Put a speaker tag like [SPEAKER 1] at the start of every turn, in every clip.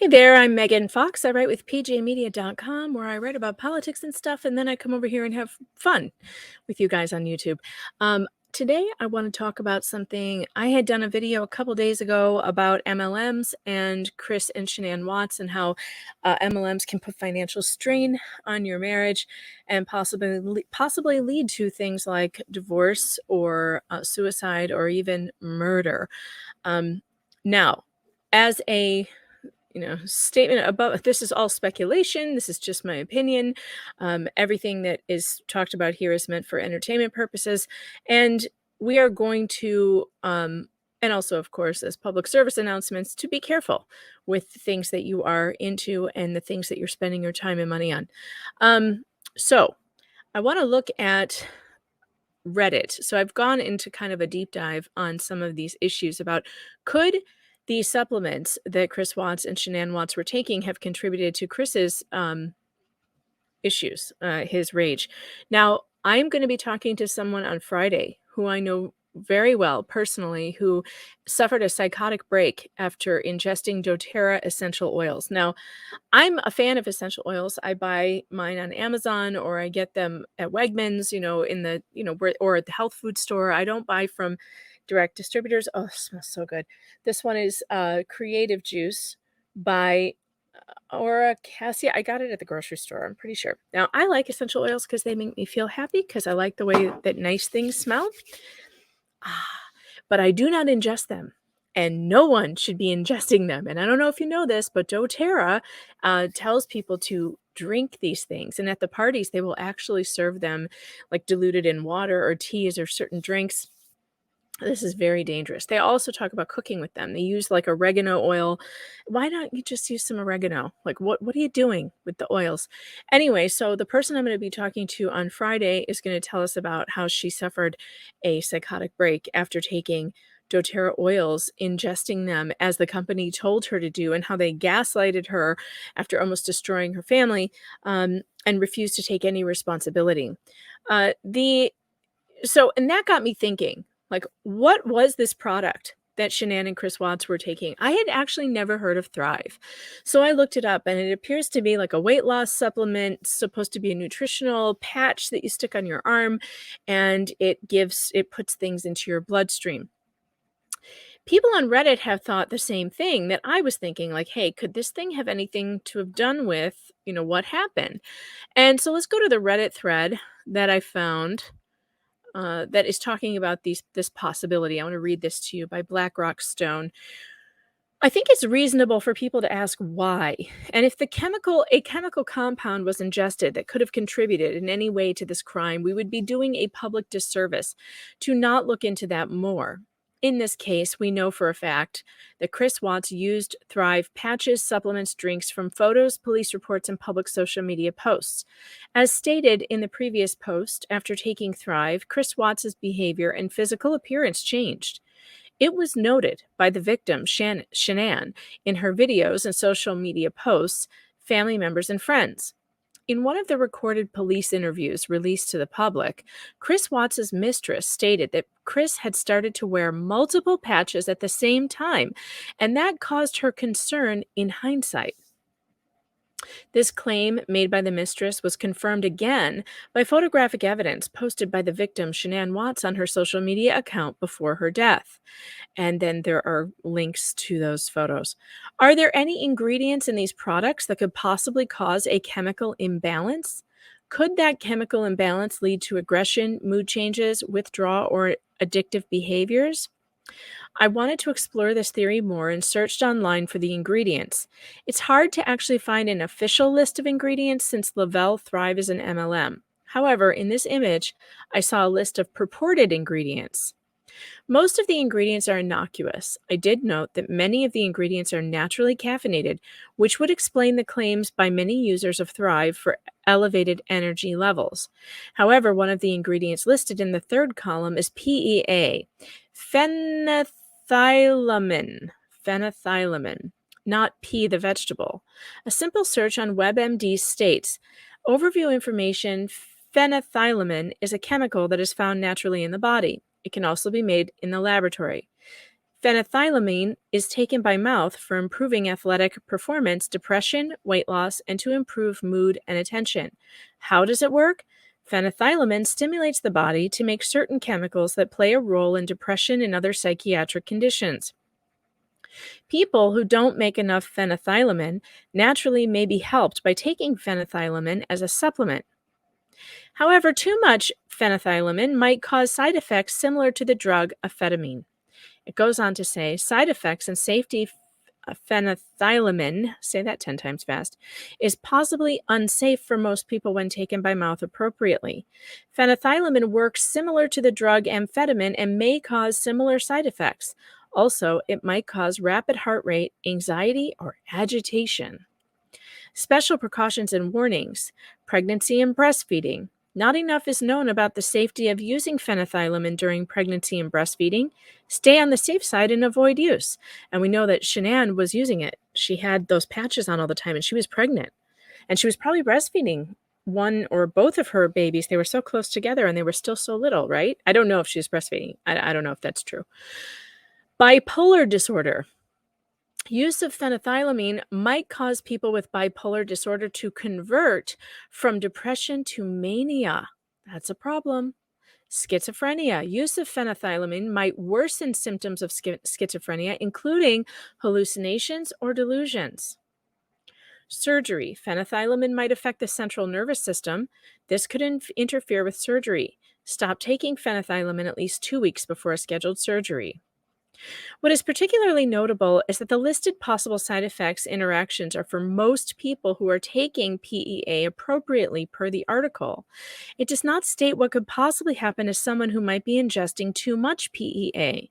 [SPEAKER 1] Hey there, I'm Megan Fox. I write with pjmedia.com where I write about politics and stuff, and then I come over here and have fun with you guys on YouTube. Today, I want to talk about something. I had done a video a couple days ago about MLMs and Chris and Shannan Watts and how MLMs can put financial strain on your marriage and possibly lead to things like divorce or suicide or even murder. Now, as a statement above, this is all speculation. This is just my opinion. Everything that is talked about here is meant for entertainment purposes. And we are going to, and also, of course, as public service announcements, to be careful with things that you are into and the things that you're spending your time and money on. So I want to look at Reddit. So I've gone into kind of a deep dive on some of these issues about could the supplements that Chris Watts and Shannan Watts were taking have contributed to Chris's issues, his rage. Now, I'm going to be talking to someone on Friday who I know very well personally, who suffered a psychotic break after ingesting doTERRA essential oils. Now, I'm a fan of essential oils. I buy mine on Amazon or I get them at Wegmans, in the, or at the health food store. I don't buy from direct distributors. Oh, it smells so good. This one is Creative Juice by Aura Cassia. I got it at the grocery store, I'm pretty sure. Now, I like essential oils because they make me feel happy because I like the way that nice things smell. But I do not ingest them. And no one should be ingesting them. And I don't know if you know this, but doTERRA tells people to drink these things. And at the parties, they will actually serve them like diluted in water or teas or certain drinks. This is very dangerous. They also talk about cooking with them. They use like oregano oil. Why not you just use some oregano? Like what are you doing with the oils? Anyway, so the person I'm going to be talking to on Friday is going to tell us about how she suffered a psychotic break after taking doTERRA oils, ingesting them as the company told her to do, and how they gaslighted her after almost destroying her family, and refused to take any responsibility. And that got me thinking, like, what was this product that Shannan and Chris Watts were taking? I had actually never heard of Thrive. So I looked it up, and it appears to be like a weight loss supplement, supposed to be a nutritional patch that you stick on your arm, and it puts things into your bloodstream. People on Reddit have thought the same thing that I was thinking, like, hey, could this thing have anything to have done with, what happened? And so let's go to the Reddit thread that I found that is talking about this possibility. I want to read this to you by Blackrock Stone. I think it's reasonable for people to ask why, and if a chemical compound was ingested that could have contributed in any way to this crime, we would be doing a public disservice to not look into that more. In this case, we know for a fact that Chris Watts used Thrive patches, supplements, drinks from photos, police reports, and public social media posts. As stated in the previous post, after taking Thrive, Chris Watts' behavior and physical appearance changed. It was noted by the victim, Shannan, in her videos and social media posts, family members, and friends. In one of the recorded police interviews released to the public, Chris Watts' mistress stated that Chris had started to wear multiple patches at the same time, and that caused her concern in hindsight. This claim made by the mistress was confirmed again by photographic evidence posted by the victim, Shannan Watts, on her social media account before her death. And then there are links to those photos. Are there any ingredients in these products that could possibly cause a chemical imbalance? Could that chemical imbalance lead to aggression, mood changes, withdrawal, or addictive behaviors? I wanted to explore this theory more and searched online for the ingredients. It's hard to actually find an official list of ingredients since Lavelle Thrive is an MLM. However, in this image, I saw a list of purported ingredients. Most of the ingredients are innocuous. I did note that many of the ingredients are naturally caffeinated, which would explain the claims by many users of Thrive for elevated energy levels. However, one of the ingredients listed in the third column is PEA, phenethylamine, not pea the vegetable. A simple search on WebMD states, overview information, phenethylamine is a chemical that is found naturally in the body. It can also be made in the laboratory. Phenethylamine is taken by mouth for improving athletic performance, depression, weight loss, and to improve mood and attention. How does it work? Phenethylamine stimulates the body to make certain chemicals that play a role in depression and other psychiatric conditions. People who don't make enough phenethylamine naturally may be helped by taking phenethylamine as a supplement. However, too much phenethylamine might cause side effects similar to the drug amphetamine. It goes on to say side effects and safety phenethylamine, say that 10 times fast, is possibly unsafe for most people when taken by mouth appropriately. Phenethylamine works similar to the drug amphetamine and may cause similar side effects. Also, it might cause rapid heart rate, anxiety, or agitation. Special precautions and warnings. Pregnancy and breastfeeding. Not enough is known about the safety of using phenethylamine during pregnancy and breastfeeding. Stay on the safe side and avoid use. And we know that Shannan was using it. She had those patches on all the time and she was pregnant. And she was probably breastfeeding one or both of her babies. They were so close together and they were still so little, right? I don't know if she was breastfeeding. I don't know if that's true. Bipolar disorder. Use of phenethylamine might cause people with bipolar disorder to convert from depression to mania. That's a problem. Schizophrenia. Use of phenethylamine might worsen symptoms of schizophrenia, including hallucinations or delusions. Surgery. Phenethylamine might affect the central nervous system. This could interfere with surgery. Stop taking phenethylamine at least 2 weeks before a scheduled surgery. What is particularly notable is that the listed possible side effects interactions are for most people who are taking PEA appropriately per the article. It does not state what could possibly happen to someone who might be ingesting too much PEA.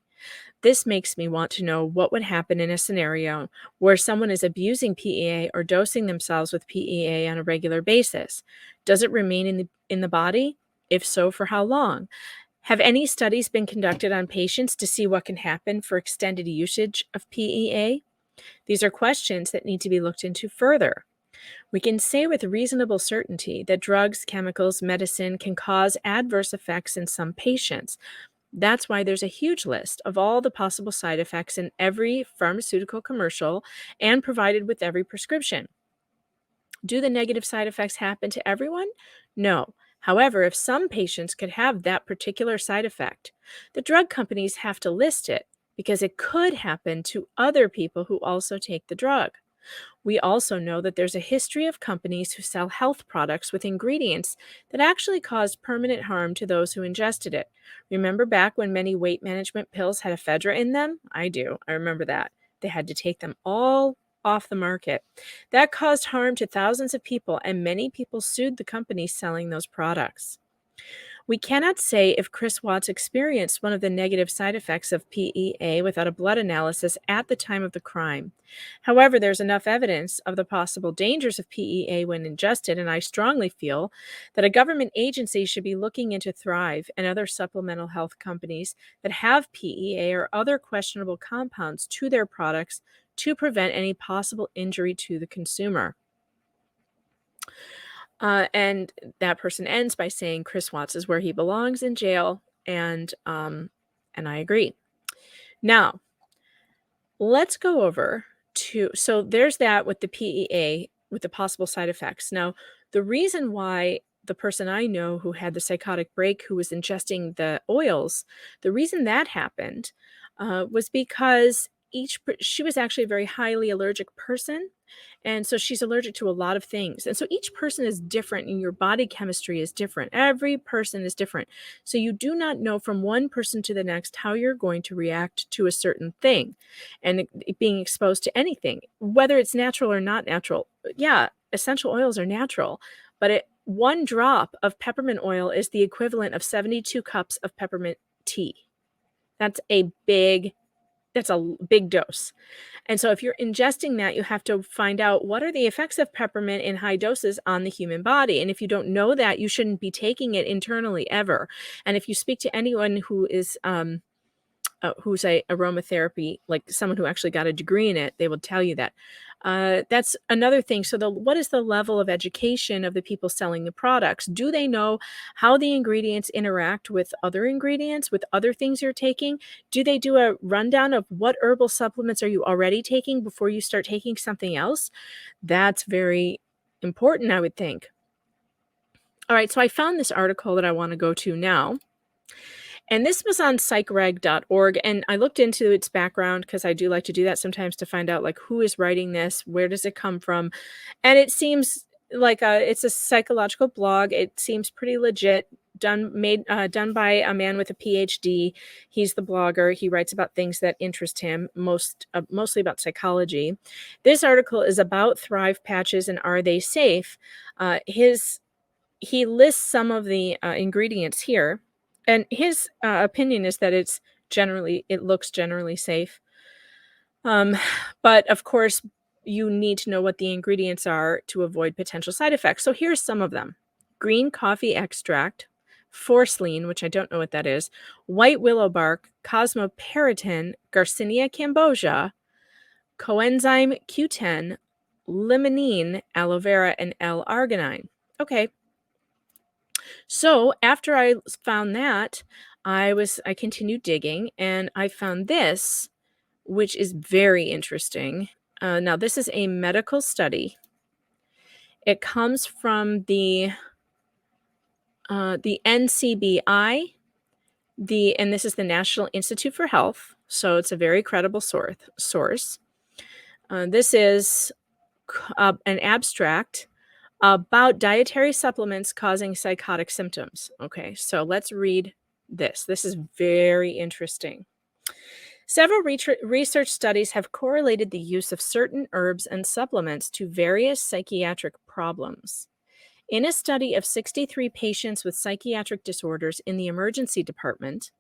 [SPEAKER 1] This makes me want to know what would happen in a scenario where someone is abusing PEA or dosing themselves with PEA on a regular basis. Does it remain in the body? If so, for how long? Have any studies been conducted on patients to see what can happen for extended usage of PEA? These are questions that need to be looked into further. We can say with reasonable certainty that drugs, chemicals, medicine can cause adverse effects in some patients. That's why there's a huge list of all the possible side effects in every pharmaceutical commercial and provided with every prescription. Do the negative side effects happen to everyone? No. However, if some patients could have that particular side effect, the drug companies have to list it because it could happen to other people who also take the drug. We also know that there's a history of companies who sell health products with ingredients that actually caused permanent harm to those who ingested it. Remember back when many weight management pills had ephedra in them? I do. I remember that. They had to take them all off the market. That caused harm to thousands of people, and many people sued the companies selling those products. We cannot say if Chris Watts experienced one of the negative side effects of PEA without a blood analysis at the time of the crime. However, there's enough evidence of the possible dangers of PEA when ingested, and I strongly feel that a government agency should be looking into Thrive and other supplemental health companies that have PEA or other questionable compounds to their products to prevent any possible injury to the consumer. And that person ends by saying Chris Watts is where he belongs, in jail, and I agree. Now, let's go over to, so there's that with the PEA, with the possible side effects. Now, the reason why the person I know who had the psychotic break, who was ingesting the oils, the reason that happened was because she was actually a very highly allergic person. And so she's allergic to a lot of things. And so each person is different and your body chemistry is different. Every person is different. So you do not know from one person to the next how you're going to react to a certain thing and being exposed to anything, whether it's natural or not natural. Yeah, essential oils are natural, but one drop of peppermint oil is the equivalent of 72 cups of peppermint tea. That's a big dose. And so if you're ingesting that, you have to find out what are the effects of peppermint in high doses on the human body. And if you don't know that, you shouldn't be taking it internally ever. And if you speak to anyone who is who's a aromatherapy, like someone who actually got a degree in it, they will tell you that. That's another thing. So, what is the level of education of the people selling the products? Do they know how the ingredients interact with other ingredients, with other things you're taking? Do they do a rundown of what herbal supplements are you already taking before you start taking something else? That's very important, I would think. All right, so I found this article that I want to go to now. And this was on psycregorg, and I looked into its background because I do like to do that sometimes to find out like who is writing this, where does it come from, and it seems like it's a psychological blog. It seems pretty legit. Done by a man with a PhD. He's the blogger. He writes about things that interest him, mostly about psychology. This article is about Thrive patches and are they safe. He lists some of the ingredients here, and his opinion is that it looks generally safe. But of course, you need to know what the ingredients are to avoid potential side effects. So here's some of them: green coffee extract, forceline, which I don't know what that is, white willow bark, cosmoperitin, Garcinia cambogia, coenzyme Q10, limonene, aloe vera, and L-arginine. Okay. So after I found that, I continued digging and I found this, which is very interesting. Now this is a medical study. It comes from the NCBI, and this is the National Institute for Health. So it's a very credible source. This is an abstract about dietary supplements causing psychotic symptoms. Okay, so let's read this. This is very interesting. Several research studies have correlated the use of certain herbs and supplements to various psychiatric problems. In a study of 63 patients with psychiatric disorders in the emergency department,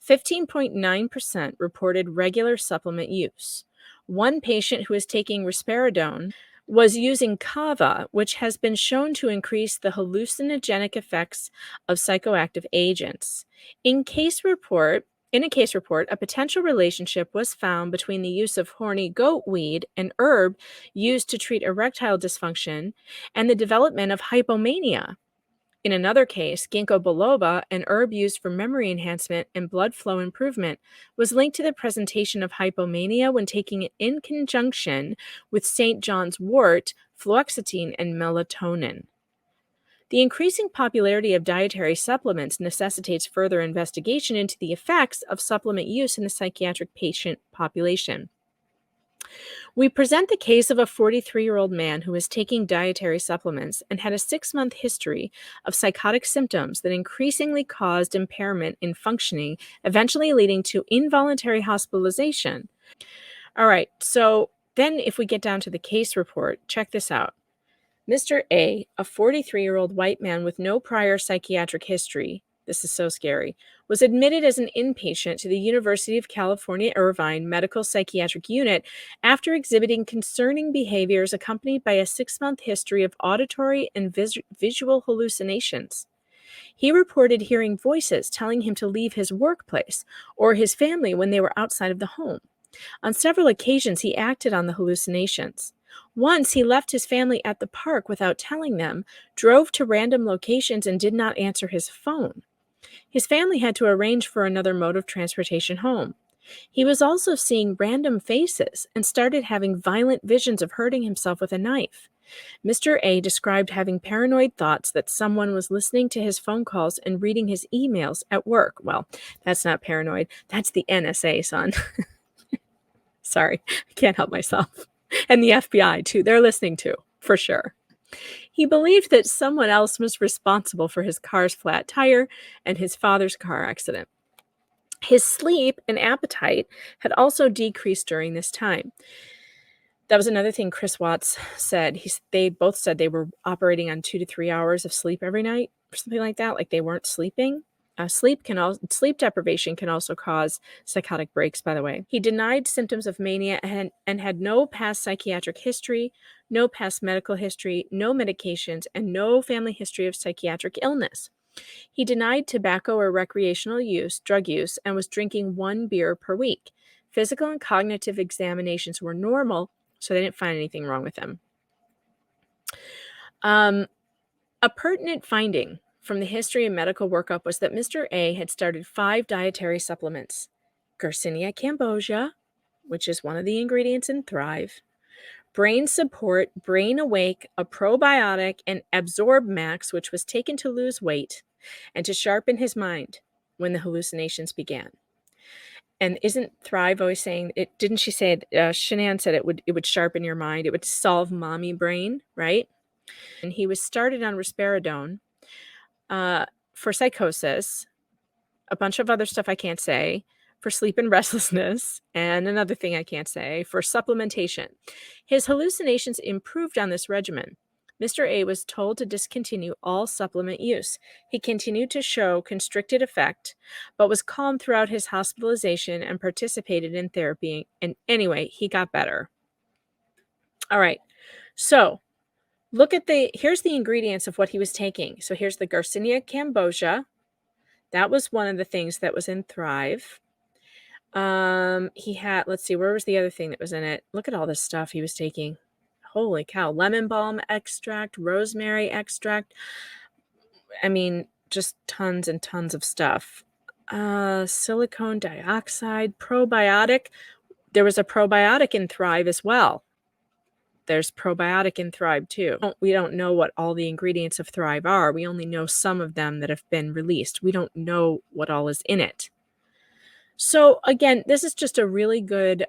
[SPEAKER 1] 15.9% reported regular supplement use. One patient who is taking risperidone was using kava, which has been shown to increase the hallucinogenic effects of psychoactive agents. In a case report, a potential relationship was found between the use of horny goat weed, an herb used to treat erectile dysfunction, and the development of hypomania. In another case, ginkgo biloba, an herb used for memory enhancement and blood flow improvement, was linked to the presentation of hypomania when taking it in conjunction with St. John's wort, fluoxetine, and melatonin. The increasing popularity of dietary supplements necessitates further investigation into the effects of supplement use in the psychiatric patient population. We present the case of a 43-year-old man who was taking dietary supplements and had a 6-month history of psychotic symptoms that increasingly caused impairment in functioning, eventually leading to involuntary hospitalization. All right, so then if we get down to the case report, check this out. Mr. A 43-year-old white man with no prior psychiatric history, this is so scary, was admitted as an inpatient to the University of California, Irvine Medical Psychiatric Unit after exhibiting concerning behaviors accompanied by a 6-month history of auditory and visual hallucinations. He reported hearing voices telling him to leave his workplace or his family when they were outside of the home. On several occasions, he acted on the hallucinations. Once, he left his family at the park without telling them, drove to random locations, and did not answer his phone. His family had to arrange for another mode of transportation home. He was also seeing random faces and started having violent visions of hurting himself with a knife. Mr. A described having paranoid thoughts that someone was listening to his phone calls and reading his emails at work. Well, that's not paranoid. That's the NSA, son. Sorry, I can't help myself. And the FBI, too. They're listening too, for sure. He believed that someone else was responsible for his car's flat tire and his father's car accident. His sleep and appetite had also decreased during this time. That was another thing Chris Watts said. They both said they were operating on 2 to 3 hours of sleep every night or something like that, like they weren't sleeping. Sleep deprivation can also cause psychotic breaks, by the way. He denied symptoms of mania and had no past psychiatric history, no past medical history, no medications, and no family history of psychiatric illness. He denied tobacco or recreational drug use, and was drinking 1 beer per week. Physical and cognitive examinations were normal, So they didn't find anything wrong with them. A pertinent finding from the history and medical workup was that Mr. A had started 5 dietary supplements: Garcinia cambogia, which is one of the ingredients in Thrive, Brain Support, Brain Awake, a probiotic, and Absorb Max, which was taken to lose weight and to sharpen his mind when the hallucinations began. And isn't Thrive always saying it? Didn't she say it? Shannan said it would sharpen your mind. It would solve mommy brain, right? And he was started on risperidone for psychosis, a bunch of other stuff I can't say, for sleep and restlessness, and another thing I can't say, for supplementation. His hallucinations improved on this regimen. Mr. A was told to discontinue all supplement use. He continued to show constricted effect, but was calm throughout his hospitalization and participated in therapy. And anyway, he got better. All right. So look at here's the ingredients of what he was taking. So here's the Garcinia cambogia. That was one of the things that was in Thrive. He had, let's see, where was the other thing that was in it? Look at all this stuff he was taking. Holy cow. Lemon balm extract, rosemary extract. I mean, just tons and tons of stuff. Silicone dioxide, probiotic. There was a probiotic in Thrive as well. There's probiotic in Thrive too. We don't know what all the ingredients of Thrive are. We only know some of them that have been released. We don't know what all is in it. So again, this is just a really good,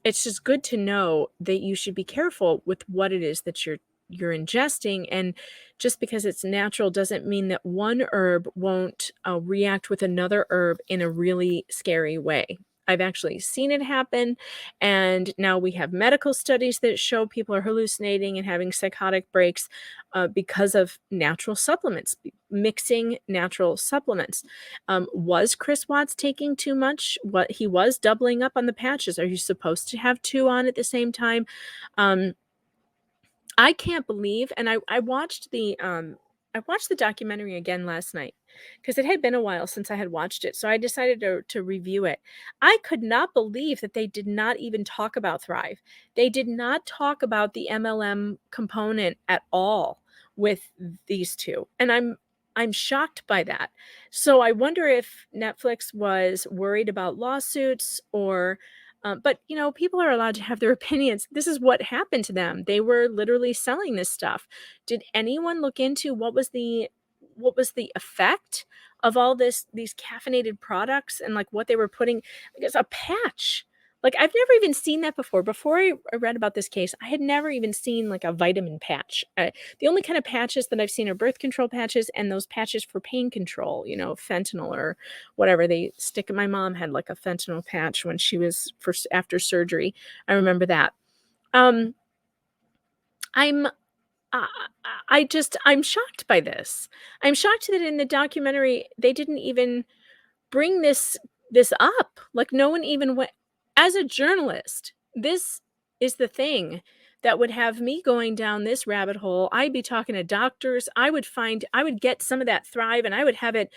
[SPEAKER 1] it's just good to know that you should be careful with what it is that you're ingesting. And just because it's natural doesn't mean that one herb won't react with another herb in a really scary way. I've actually seen it happen. And now we have medical studies that show people are hallucinating and having psychotic breaks because of natural supplements, mixing natural supplements. Was Chris Watts taking too much? He was doubling up on the patches. Are you supposed to have 2 on at the same time? I can't believe, and I watched the documentary again last night because it had been a while since I had watched it. So I decided to review it. I could not believe that they did not even talk about Thrive. They did not talk about the MLM component at all with these two. And I'm shocked by that. So I wonder if Netflix was worried about lawsuits or but people are allowed to have their opinions. This is what happened to them. They were literally selling this stuff. Did anyone look into what was the effect of all these caffeinated products and like what they were putting? Like it's a patch. Like I've never even seen that before. Before I read about this case, I had never even seen like a vitamin patch. The only kind of patches that I've seen are birth control patches and those patches for pain control, fentanyl or whatever they stick. My mom had like a fentanyl patch when she was after surgery. I remember that. I'm shocked by this. I'm shocked that in the documentary, they didn't even bring this up. Like no one even went. As a journalist, this is the thing that would have me going down this rabbit hole. I'd be talking to doctors. I would get some of that Thrive and I would have it,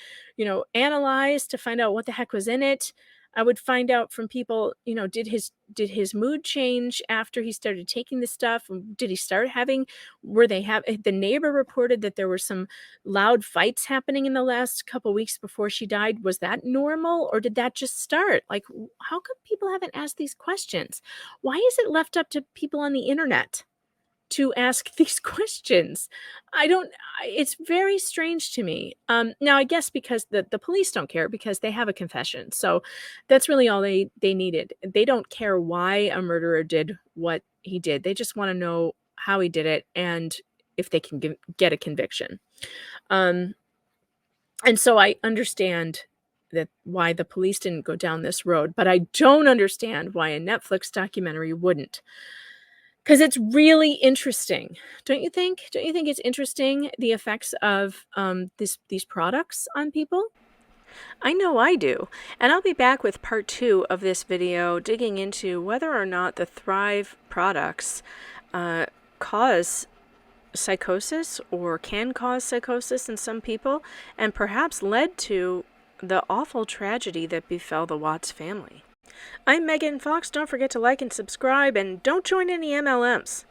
[SPEAKER 1] analyzed to find out what the heck was in it. I would find out from people, did his mood change after he started taking this stuff? Did he start having, the neighbor reported that there were some loud fights happening in the last couple weeks before she died. Was that normal or did that just start? Like, how come people haven't asked these questions? Why is it left up to people on the internet to ask these questions? It's very strange to me. Now I guess because the police don't care because they have a confession. So that's really all they needed. They don't care why a murderer did what he did. They just want to know how he did it and if they can get a conviction. And so I understand that why the police didn't go down this road, but I don't understand why a Netflix documentary wouldn't. Because it's really interesting, don't you think? Don't you think it's interesting, the effects of these products on people? I know I do. And I'll be back with part 2 of this video, digging into whether or not the Thrive products cause psychosis or can cause psychosis in some people, and perhaps led to the awful tragedy that befell the Watts family. I'm Megan Fox. Don't forget to like and subscribe, and don't join any MLMs.